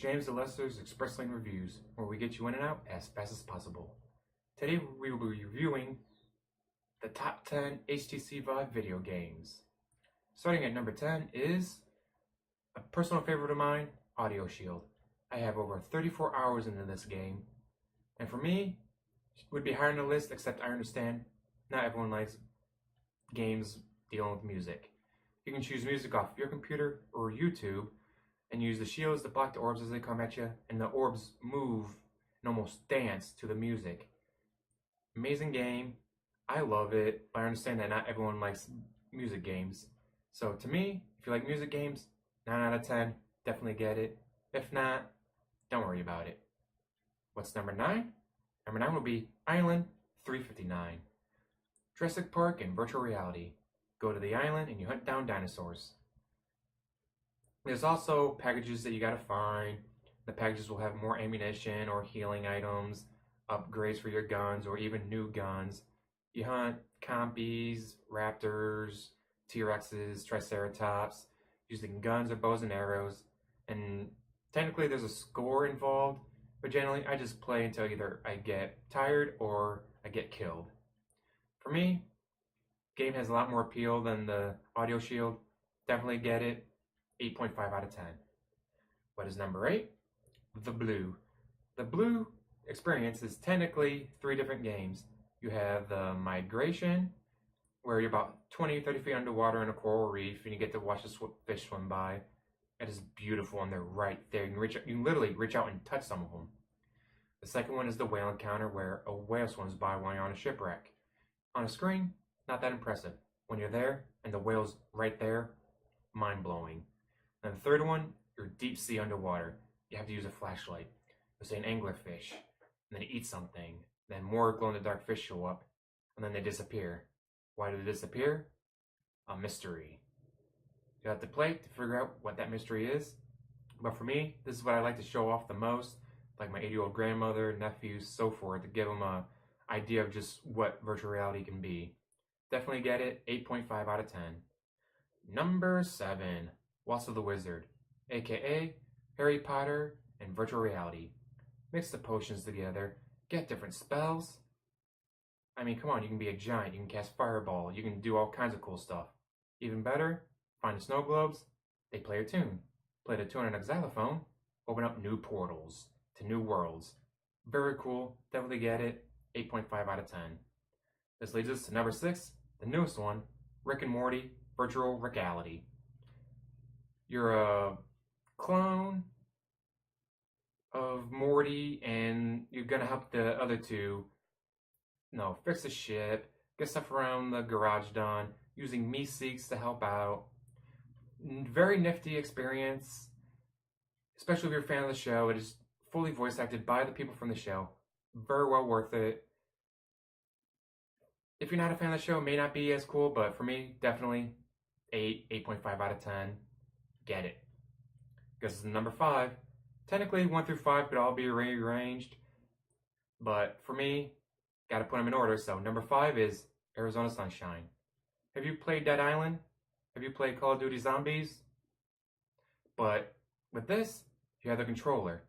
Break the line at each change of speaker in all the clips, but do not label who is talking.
James the Lester's Express Lane Reviews, where we get you in and out as fast as possible. Today we will be reviewing the top 10 HTC Vive video games. Starting at number 10 is a personal favorite of mine, Audio Shield. I have over 34 hours into this game, and for me, it would be higher on the list, except I understand not everyone likes games dealing with music. You can choose music off your computer or YouTube and use the shields to block the orbs as they come at you, and the orbs move and almost dance to the music. Amazing game. I love it, but I understand that not everyone likes music games. So to me, if you like music games, 9 out of 10, definitely get it. If not, don't worry about it. What's number 9? Number 9 will be Island 359. Jurassic Park and virtual reality. Go to the island and you hunt down dinosaurs. There's also packages that you gotta find. The packages will have more ammunition or healing items, upgrades for your guns, or even new guns. You hunt compies, raptors, T-Rexes, Triceratops, using guns or bows and arrows. And technically there's a score involved, but generally I just play until either I get tired or I get killed. For me, game has a lot more appeal than the Audio Shield. Definitely get it. 8.5 out of 10. What is number 8? The Blue. The Blue experience is technically 3 different games. You have the Migration, where you're about 20-30 feet underwater in a coral reef and you get to watch the fish swim by. It is beautiful and they're right there. You can literally reach out and touch some of them. The second one is the Whale Encounter, where a whale swims by while you're on a shipwreck. On a screen, not that impressive. When you're there and the whale's right there, mind-blowing. And the third one, you're deep sea underwater. You have to use a flashlight. There's an anglerfish, and then eat something. Then more glow-in-the-dark fish show up, and then they disappear. Why do they disappear? A mystery. You have to play to figure out what that mystery is. But for me, this is what I like to show off the most, like my 80-year-old grandmother, nephews, so forth, to give them an idea of just what virtual reality can be. Definitely get it. 8.5 out of 10. Number 7. Waltz of the Wizard, aka Harry Potter and virtual reality. Mix the potions together, get different spells. I mean, come on, you can be a giant, you can cast fireball, you can do all kinds of cool stuff. Even better, find the snow globes, they play a tune. Play the tune on a xylophone, open up new portals to new worlds. Very cool, definitely get it. 8.5 out of 10. This leads us to number 6, the newest one, Rick and Morty virtual reality. You're a clone of Morty, and you're gonna help the other two, fix the ship, get stuff around the garage done, using Meeseeks to help out. Very nifty experience, especially if you're a fan of the show. It is fully voice acted by the people from the show. Very well worth it. If you're not a fan of the show, it may not be as cool, but for me, definitely 8.5 out of 10. Get it. Because number 5, technically 1 through 5 could all be rearranged, but for me, gotta put them in order. So number 5 is Arizona Sunshine. Have you played Dead Island? Have you played Call of Duty Zombies? But with this, you have the controller.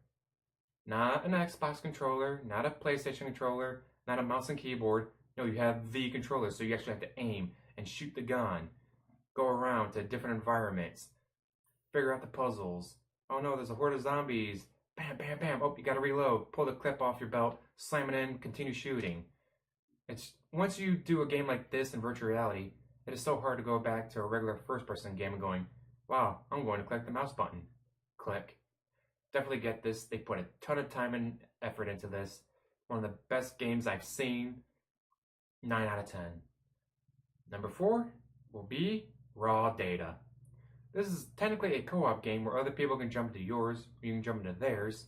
Not an Xbox controller, not a PlayStation controller, not a mouse and keyboard. No, you have the controller, so you actually have to aim and shoot the gun, go around to different environments, figure out the puzzles. Oh no, there's a horde of zombies. Bam, bam, bam. Oh, you gotta reload. Pull the clip off your belt, slam it in, continue shooting. Once you do a game like this in virtual reality, it is so hard to go back to a regular first-person game and going, wow, I'm going to click the mouse button. Click. Definitely get this. They put a ton of time and effort into this. One of the best games I've seen. 9 out of 10. Number 4 will be Raw Data. This is technically a co-op game where other people can jump into yours, you can jump into theirs.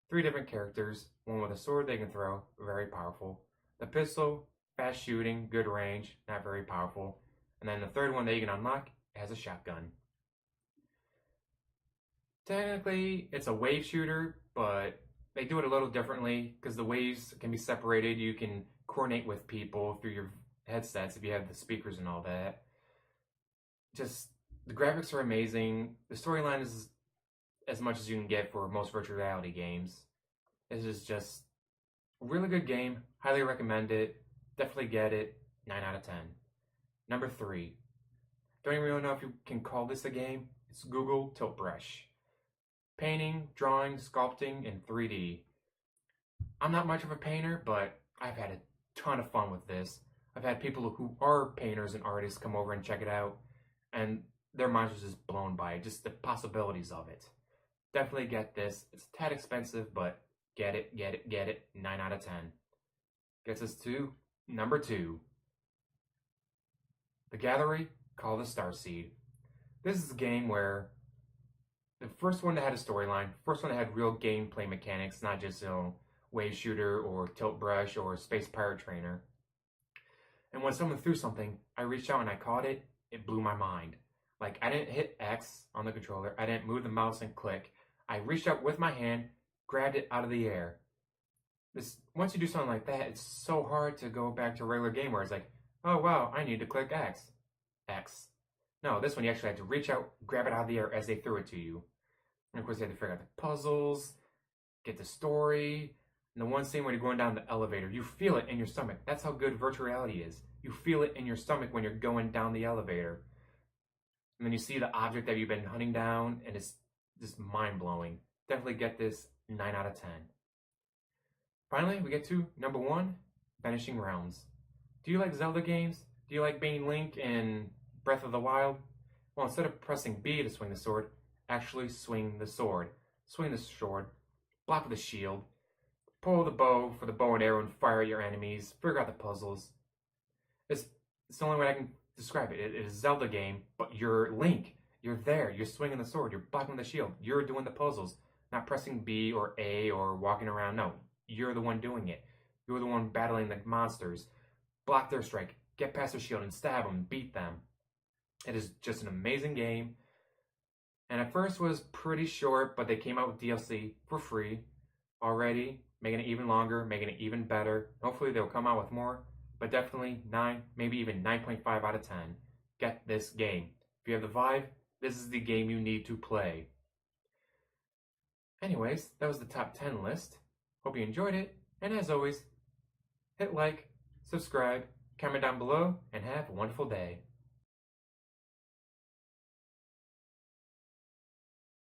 3 different characters, one with a sword they can throw, very powerful. The pistol, fast shooting, good range, not very powerful. And then the third one that you can unlock has a shotgun. Technically, it's a wave shooter, but they do it a little differently because the waves can be separated. You can coordinate with people through your headsets if you have the speakers and all that. Just the graphics are amazing. The storyline is as much as you can get for most virtual reality games. This is just a really good game. Highly recommend it. Definitely get it. 9 out of 10. Number 3. Don't even really know if you can call this a game. It's Google Tilt Brush. Painting, drawing, sculpting in 3D. I'm not much of a painter, but I've had a ton of fun with this. I've had people who are painters and artists come over and check it out, and their minds was just blown by it, just the possibilities of it. Definitely get this. It's a tad expensive, but get it, get it, get it. 9 out of 10. Gets us to number 2. The Gallery Call the Starseed. This is a game where the first one that had a storyline, first one that had real gameplay mechanics, not just, wave shooter or tilt brush or space pirate trainer. And when someone threw something, I reached out and I caught it. It blew my mind. Like, I didn't hit X on the controller. I didn't move the mouse and click. I reached out with my hand, grabbed it out of the air. Once you do something like that, it's so hard to go back to a regular game where it's like, oh wow, I need to click X. X. No, this one you actually had to reach out, grab it out of the air as they threw it to you. And of course you had to figure out the puzzles, get the story, and the one scene when you're going down the elevator, you feel it in your stomach. That's how good virtual reality is. You feel it in your stomach when you're going down the elevator. And then you see the object that you've been hunting down, and it's just mind-blowing. Definitely get this. 9 out of 10. Finally, we get to number 1, Vanishing Realms. Do you like Zelda games? Do you like being Link in Breath of the Wild? Well, instead of pressing B to swing the sword, actually swing the sword. Swing the sword, block with a shield, pull the bow for the bow and arrow and fire at your enemies, figure out the puzzles. It's the only way I can describe it. It is a Zelda game, but you're Link. You're there. You're swinging the sword. You're blocking the shield. You're doing the puzzles. Not pressing B or A or walking around. No, you're the one doing it. You're the one battling the monsters. Block their strike. Get past their shield and stab them and beat them. It is just an amazing game. And at first was pretty short, but they came out with DLC for free already, making it even longer, making it even better. Hopefully they'll come out with more, but definitely 9, maybe even 9.5 out of 10. Get this game. If you have the Vive, this is the game you need to play. Anyways, that was the top 10 list. Hope you enjoyed it, and as always, hit like, subscribe, comment down below, and have a wonderful day.